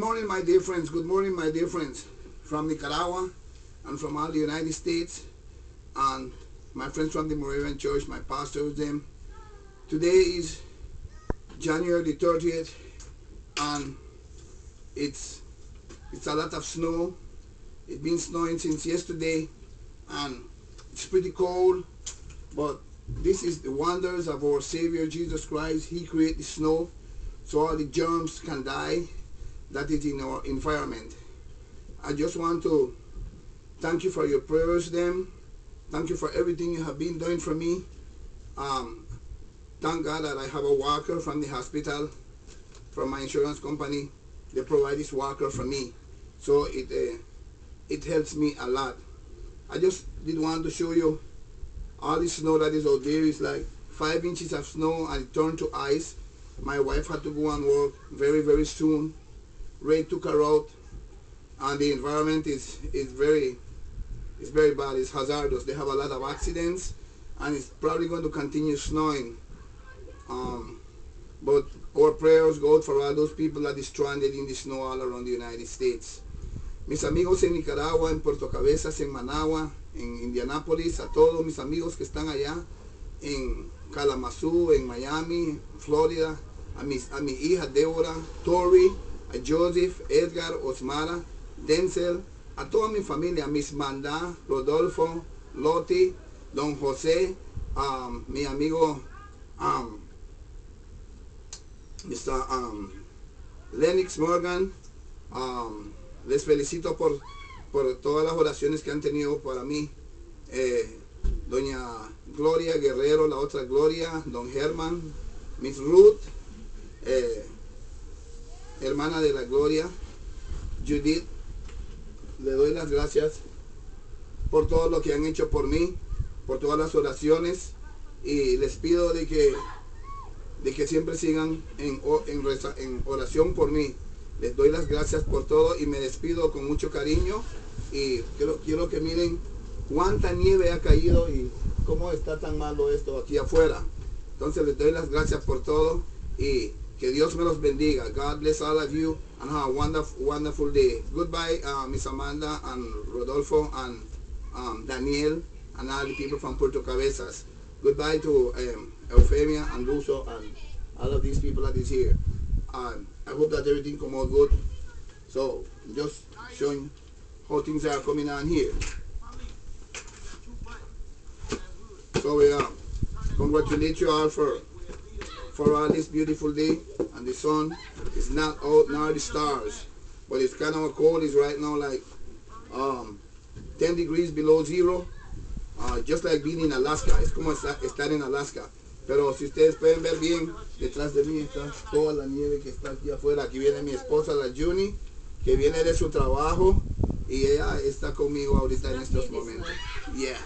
morning, my dear friends. Good morning, my dear friends from Nicaragua and from all the United States, and my friends from the Moravian Church, my pastors, them. Today is January the 30th, and it's a lot of snow. It's been snowing since yesterday, and it's pretty cold, but this is the wonders of our Savior Jesus Christ. He created the snow so all the germs can die that is in our environment. I just want to thank you for your prayers, them. Thank you for everything you have been doing for me. Thank God that I have a walker from the hospital, from my insurance company. They provide this walker for me, so it helps me a lot. I just did want to show you all the snow that is out there. Is like 5 inches of snow, and it turned to ice. My wife had to go and work very soon. Ray took her out, and the environment is very bad. It's hazardous. They have a lot of accidents, and it's probably going to continue snowing. But our prayers go out for all those people that are stranded in the snow all around the United States. Mis amigos en Nicaragua, en Puerto Cabezas, en Managua, en Indianápolis, a todos mis amigos que están allá en Kalamazoo, en Miami, Florida, a mi hija Débora, Tori, a Joseph, Edgar, Osmara, Denzel, a toda mi familia, Miss Manda, Rodolfo, Loti, Don José, mi amigo Mr. Lennox Morgan. Les felicito por todas las oraciones que han tenido para mí. Doña Gloria Guerrero, la otra Gloria, Don Germán, Miss Ruth, hermana de la Gloria, Judith. Le doy las gracias por todo lo que han hecho por mí, por todas las oraciones, y les pido de que siempre sigan en oración por mí. Les doy las gracias por todo y me despido con mucho cariño, y quiero que miren cuánta nieve ha caído y cómo está tan malo esto aquí afuera. Entonces les doy las gracias por todo y que Dios me los bendiga. God bless all of you and have a wonderful day. Goodbye, Miss Amanda and Rodolfo and Daniel and all the people from Puerto Cabezas. Goodbye to Eufemia and Russo and all of these people that is here. I hope that everything come out good. So just showing how things are coming on here. So we congratulate you all for all this beautiful day, and the sun is not out nor the stars, but it's kind of cold. It's right now like 10 degrees below zero, just like being in Alaska. Es como estar en Alaska. Pero si ustedes pueden ver bien, detrás de mí está toda la nieve que está aquí afuera. Aquí viene mi esposa, la Juni, que viene de su trabajo, y ella está conmigo ahorita en estos momentos. Yeah.